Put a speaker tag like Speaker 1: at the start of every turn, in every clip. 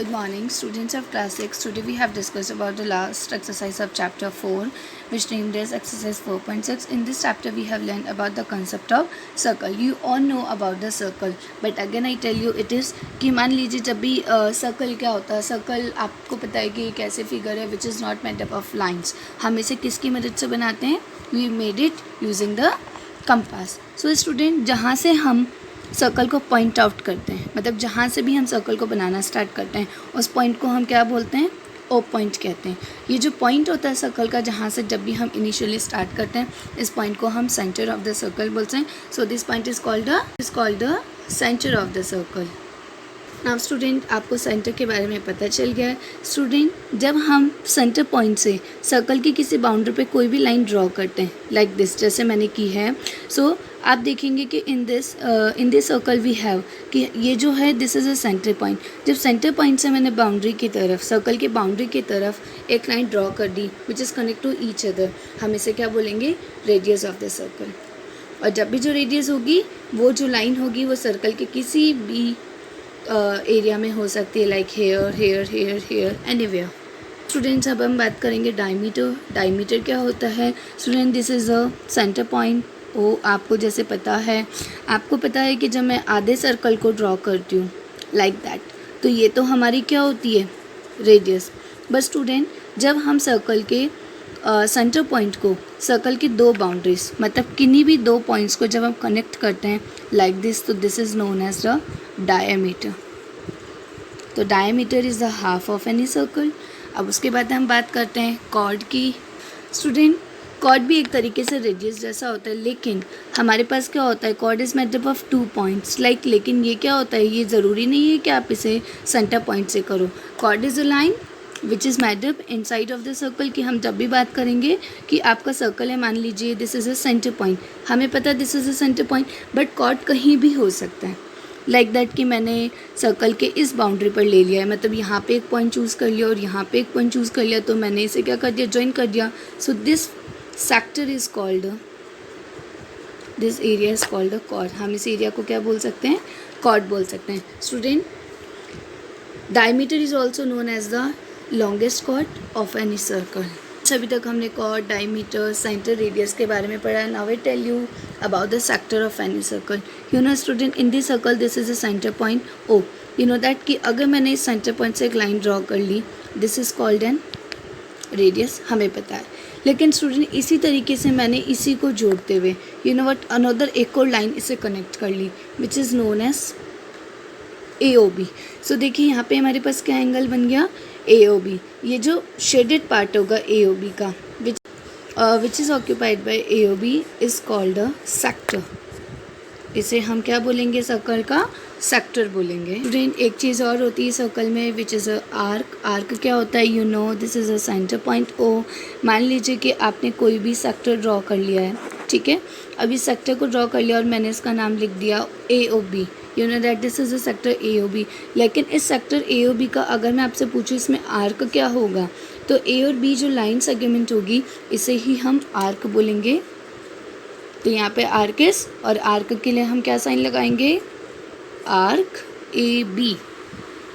Speaker 1: Good morning, students of class 6. Today we have discussed about the last exercise of chapter 4, which named as exercise 4.6. In this chapter we have learned about the concept of circle. You all know about the circle, but again I tell you it is कि मान लीजिए जब भी circle क्या होता है, circle आपको पता है कि एक ऐसे फिगर है which is not made up of lines. हम इसे किसकी मदद से बनाते हैं? We made it using the compass. So student, जहाँ से हम सर्कल को पॉइंट आउट करते हैं, मतलब जहाँ से भी हम सर्कल को बनाना स्टार्ट करते हैं उस पॉइंट को हम क्या बोलते हैं? ओ पॉइंट कहते हैं. ये जो पॉइंट होता है सर्कल का, जहाँ से जब भी हम इनिशियली स्टार्ट करते हैं, इस पॉइंट को हम सेंटर ऑफ द सर्कल बोलते हैं. So this point is called the centre of the circle. Now student, आपको सेंटर के बारे में पता चल गया है. स्टूडेंट, जब हम सेंटर पॉइंट से सर्कल की किसी बाउंड्री पे कोई भी लाइन ड्रॉ करते हैं लाइक दिस, जैसे मैंने की है, सो आप देखेंगे कि in this circle we have कि ये जो है this is a centre point. जब सेंटर पॉइंट से मैंने बाउंड्री की तरफ, सर्कल के बाउंड्री की तरफ एक लाइन ड्रॉ कर दी which is connect to each other, हम इसे क्या बोलेंगे? Radius of the circle. और जब भी जो रेडियस होगी, वो जो लाइन होगी वो सर्कल के किसी भी एरिया में हो सकती है, like here here here here anywhere. Students, अब हम बात करेंगे डायमीटर. डायमीटर क्या होता है? Student, this is a centre point. ओ आपको जैसे पता है, आपको पता है कि जब मैं आधे सर्कल को ड्रॉ करती हूँ लाइक दैट, तो ये तो हमारी क्या होती है? रेडियस. बट स्टूडेंट, जब हम सर्कल के सेंटर पॉइंट को, सर्कल की दो बाउंड्रीज, मतलब किन्हीं भी दो पॉइंट्स को जब हम कनेक्ट करते हैं लाइक दिस, तो this is known as the diameter. तो diameter is the half of any circle. अब उसके बाद हम बात करते हैं कॉर्ड की. स्टूडेंट, कॉर्ड भी एक तरीके से रेडियस जैसा होता है, लेकिन हमारे पास क्या होता है? Chord is made up of 2 points like. लेकिन ये क्या होता है? ये ज़रूरी नहीं है कि आप इसे सेंटर पॉइंट से करो. Chord is a line which is made up inside of the circle. कि हम जब भी बात करेंगे कि आपका सर्कल है, मान लीजिए this is a centre point, हमें पता है this is a centre point, but chord कहीं भी हो सकता है लाइक दैट कि मैंने सर्कल के इस बाउंड्री पर ले लिया है, मतलब यहाँ पे एक पॉइंट चूज़ कर लिया और यहाँ पे एक पॉइंट चूज़ कर लिया, तो मैंने इसे क्या कर दिया? ज्वाइन कर दिया. So this sector is called, this area is called the chord. हम इस एरिया को क्या बोल सकते हैं? कॉर्ड बोल सकते हैं. Student, diameter is also known as the longest chord of any circle. अभी तक हमने कॉर्ड, डायमीटर, सेंटर, रेडियस के बारे में पढ़ा. Now I tell you about the sector of any circle. You know student, in this circle this is a centre point O. You know that कि अगर मैंने इस सेंटर पॉइंट से एक लाइन ड्रॉ कर ली, this is called an radius, हमें पता है. लेकिन स्टूडेंट, इसी तरीके से मैंने इसी को जोड़ते हुए, यू नो वट, अनदर एक और लाइन इसे कनेक्ट कर ली which is known as AOB. So देखिए यहाँ पे हमारे पास क्या एंगल बन गया? AOB. ये जो शेडेड पार्ट होगा AOB का, which is occupied by AOB is called a sector. इसे हम क्या बोलेंगे? सर्कल का सेक्टर बोलेंगे. स्टूडेंट, एक चीज़ और होती है सर्कल में which is a arc. Arc क्या होता है? You know this is a centre point O. मान लीजिए कि आपने कोई भी सेक्टर ड्रॉ कर लिया है, ठीक है. अभी सेक्टर को ड्रॉ कर लिया और मैंने इसका नाम लिख दिया AOB. You know that this is a sector AOB. लेकिन इस सेक्टर AOB का अगर मैं आपसे पूछूँ इसमें आर्क क्या होगा, तो A और B जो लाइन सेगमेंट होगी, इसे ही हम आर्क बोलेंगे. तो यहाँ पे आर्किस, और आर्क के लिए हम क्या साइन लगाएंगे? Arc AB.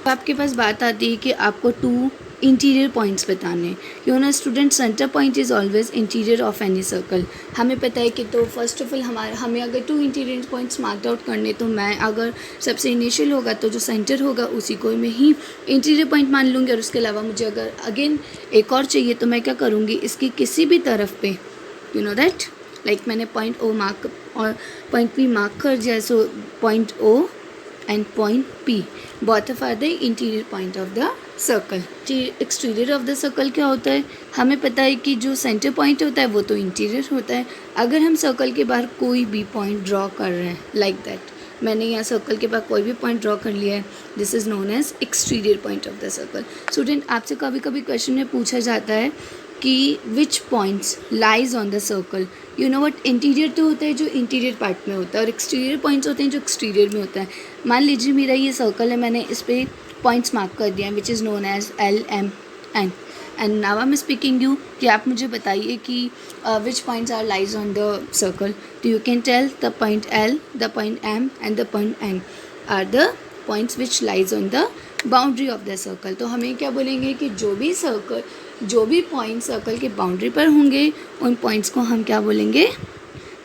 Speaker 1: तो आपके पास बात आती है कि आपको 2 इंटीरियर पॉइंट्स बताने. You know student, centre point is always interior of any circle. हमें पता है कि तो फर्स्ट ऑफ ऑल हमें अगर 2 इंटीरियर पॉइंट्स मार्क आउट करने, तो मैं अगर सबसे इनिशियल होगा तो जो सेंटर होगा उसी को मैं ही इंटीरियर पॉइंट मान लूँगी. और उसके अलावा मुझे अगर अगेन एक और चाहिए तो मैं क्या करूँगी? इसकी किसी भी तरफ पे, यू नो दैट, लाइक मैंने पॉइंट O मार्क और पॉइंट P मार्क कर दिया. So point O and point P both are the interior point of the circle. Exterior of the circle क्या होता है? हमें पता है कि जो सेंटर पॉइंट होता है वो तो इंटीरियर होता है. अगर हम सर्कल के बाहर कोई भी पॉइंट ड्रॉ कर रहे हैं लाइक दैट, मैंने यहाँ सर्कल के बाहर कोई भी पॉइंट ड्रॉ कर लिया है, this is known as exterior point of the circle. Student, आपसे कभी कभी क्वेश्चन में पूछा जाता है कि which points lies on the circle. You know what, interior तो होता है जो इंटीरियर पार्ट में होता है, और एक्सटीरियर पॉइंट्स होते हैं जो एक्सटीरियर में होता है. मान लीजिए मेरा ये सर्कल है, मैंने इस पर पॉइंट्स मार्क कर दिया है which is known as L, M, N. And now I am speaking you कि आप मुझे बताइए कि which points are lies on the circle. तो you can tell the point L, the point M and the point N are the points which lies on the boundary of the circle. तो हमें क्या बोलेंगे कि जो भी point circle के boundary पर होंगे उन पॉइंट्स को हम क्या बोलेंगे,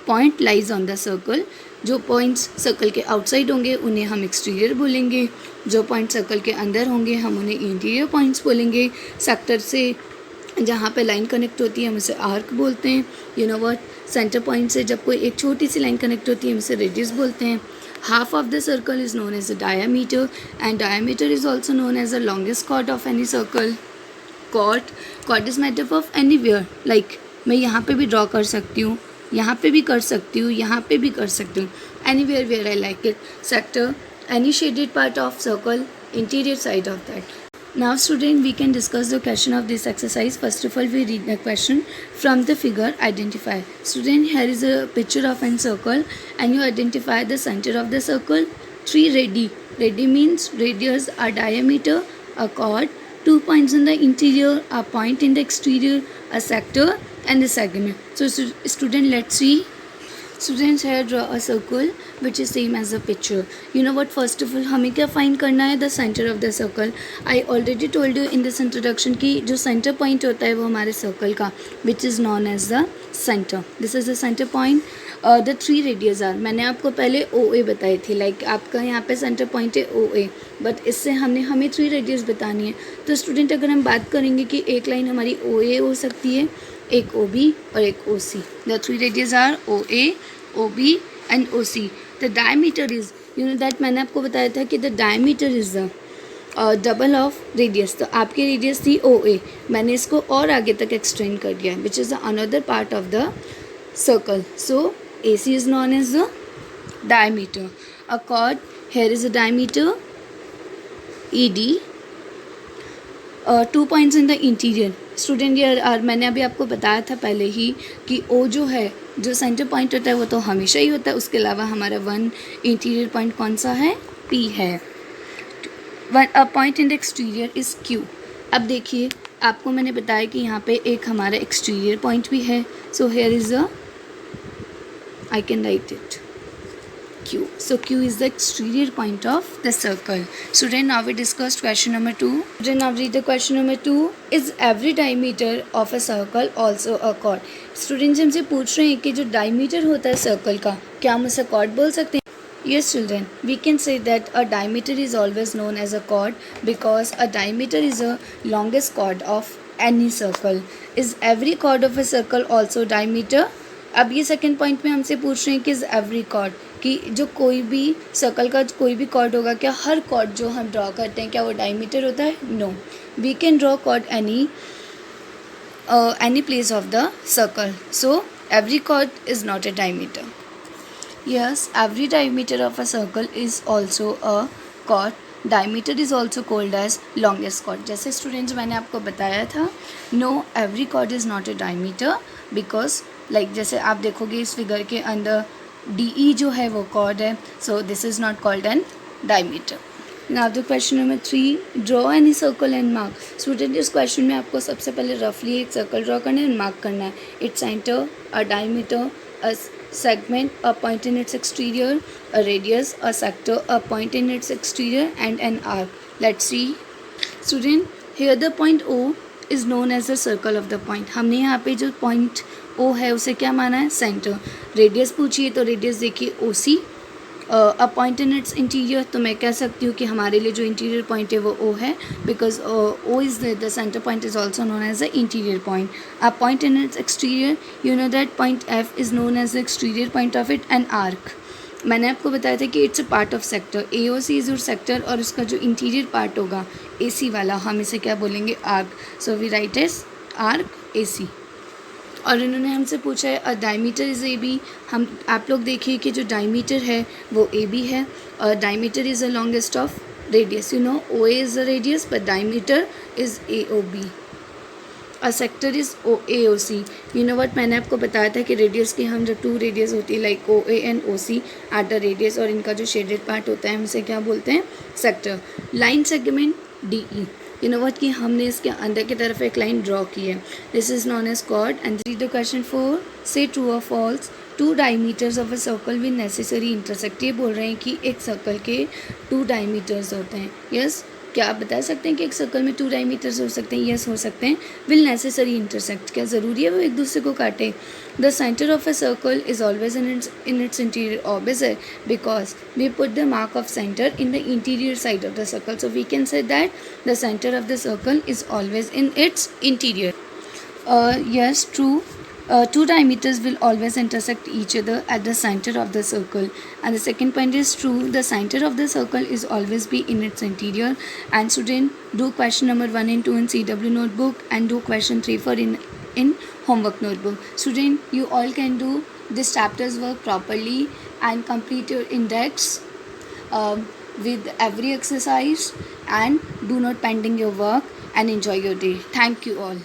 Speaker 1: point lies on the circle. जो पॉइंट्स सर्कल के आउटसाइड होंगे उन्हें हम एक्सटीरियर बोलेंगे, जो पॉइंट सर्कल के अंदर होंगे हम उन्हें इंटीरियर पॉइंट्स बोलेंगे। सेक्टर से जहाँ पे लाइन कनेक्ट होती है हम उसे आर्क बोलते हैं। You know what, centre point से जब कोई एक छोटी सी लाइन कनेक्ट होती है हम उसे रेडियस बोलते हैं। Half of the circle is known as a diameter and diameter is also known as the longest chord of any circle. Chord is made up of anywhere, like मैं यहाँ पे भी ड्रॉ कर सकती हूँ, यहाँ पे भी कर सकती हूँ, यहाँ पे भी कर सकती हूँ, anywhere where I like it. Sector, any shaded part of circle, interior side of that. Now student, we can discuss the question of this exercise. First of all, we read the question from the figure. Identify. Student, here is a picture of a circle and you identify the center of the circle. 3 radii. Radii means radius, a diameter, a chord, 2 points in the interior, a point in the exterior, a sector and a segment. So student, let's see. Students, here draw a circle which is same as a picture. You know what, first of all हमें क्या find करना है, the center of the circle. I already told you in this introduction कि जो center point होता है वो हमारे circle का which is known as the center. This is the center point. The 3 radius are, मैंने आपको पहले OA बताई थी, like आपका यहाँ पे center point है OA, बट इससे हमें 3 रेडियस बतानी है। तो स्टूडेंट अगर हम बात करेंगे कि एक लाइन हमारी OA हो सकती है, एक OB और एक OC. The 3 radius are OA, OB and OC. The diameter is, you know that मैंने आपको बताया था कि the diameter is the double of radius. तो आपकी रेडियस थी OA, मैंने इसको और आगे तक एक्सटेंड कर दिया है, which is the another part of the circle. So AC is known as the diameter. A chord, here is a diameter ED. 2 points in the interior. Student ये मैंने अभी आपको बताया था पहले ही कि O जो है, जो सेंटर पॉइंट होता है वो तो हमेशा ही होता है, उसके अलावा हमारा 1 इंटीरियर पॉइंट कौन सा है, P है. अ point in the exterior is Q. अब देखिए आपको मैंने बताया कि यहाँ पे एक हमारा एक्सटीरियर पॉइंट भी है. So here is a, I can write it Q. So Q is the exterior point of the circle. Student, now we discussed question number 2. Student, now read the question number 2. Is every diameter of a circle also a chord? Students हमसे पूछ रहे हैं कि जो diameter होता है circle का, क्या हम उसे chord बोल सकते हैं? Yes children, we can say that a diameter is always known as a chord because a diameter is a longest chord of any circle. Is every chord of a circle also diameter? अब ये second point में हमसे पूछ रहे हैं कि is every cord, कि जो कोई भी सर्कल का कोई भी कॉर्ड होगा, क्या हर कॉर्ड जो हम ड्रॉ करते हैं क्या वो डायमीटर होता है? No, we can draw chord any place of the circle. So every chord is not a diameter. Yes, every diameter of a circle is also a chord. Diameter is also called as longest chord. जैसे students मैंने आपको बताया था, no every chord is not a diameter because like जैसे आप देखोगे इस figure के अंदर DE जो है वो कॉर्ड है, so this is not called an diameter. Now the question number 3, draw any circle and mark. Student, इस क्वेश्चन में आपको सबसे पहले रफली एक सर्कल ड्रॉ करना है एंड मार्क करना है. Its centre, a diameter, a segment, a point in its exterior, a radius, a sector, a point in its exterior and an arc. Let's see. Student, here the point O is known as the circle of the point. हमने यहाँ पे जो point O है उसे क्या माना है? Centre. Radius पूछिए तो रेडियस देखिए OC. A point in it's interior, तो मैं कह सकती हूँ कि हमारे लिए जो इंटीरियर पॉइंट है वो O है because O is the centre point is also known as the interior point. A point in its exterior, you know that point F is known as the exterior point of it. And arc, मैंने आपको बताया था कि it's a part of sector. AOC is your sector और उसका जो interior part होगा AC वाला, हम इसे क्या बोलेंगे? Arc. So we write as arc AC. और इन्होंने हमसे पूछा है अ डायमीटर इज़ AB. हम आप लोग देखिए कि जो डायमीटर है वो AB है और diameter is the longest of radius. You know OA is the radius but diameter is AOB. A sector is AOC. You know what, मैंने आपको बताया था कि रेडियस की हम जब 2 रेडियस होती है like OA and OC at the radius और इनका जो शेडेड पार्ट होता है हम इसे क्या बोलते हैं? Sector. Line segment DE. You know what, कि हमने इसके अंदर की तरफ एक लाइन ड्रॉ की है. This is known as chord. And read the question 4. Say true और false. 2 diameters of a circle with necessary intersect. ये बोल रहे हैं कि एक सर्कल के 2 डायमीटर्स होते हैं. यस, क्या आप बता सकते हैं कि एक सर्कल में 2 डायमीटर्स हो सकते हैं? यस, हो सकते हैं. विल नेसेसरी इंटरसेक्ट, क्या ज़रूरी है वो एक दूसरे को काटे? The centre of a circle is always in its interior obvious, because we put the mark of center in the interior side of the circle, so we can say that the center of the circle is always in its interior. Yes, true. Two diameters will always intersect each other at the center of the circle. And the second point is true. The center of the circle is always be in its interior. And student, do question number 1 and 2 in CW notebook, and do question 3 for in homework notebook. Student, you all can do this chapter's work properly and complete your index with every exercise, and do not pending your work, and enjoy your day. Thank you all.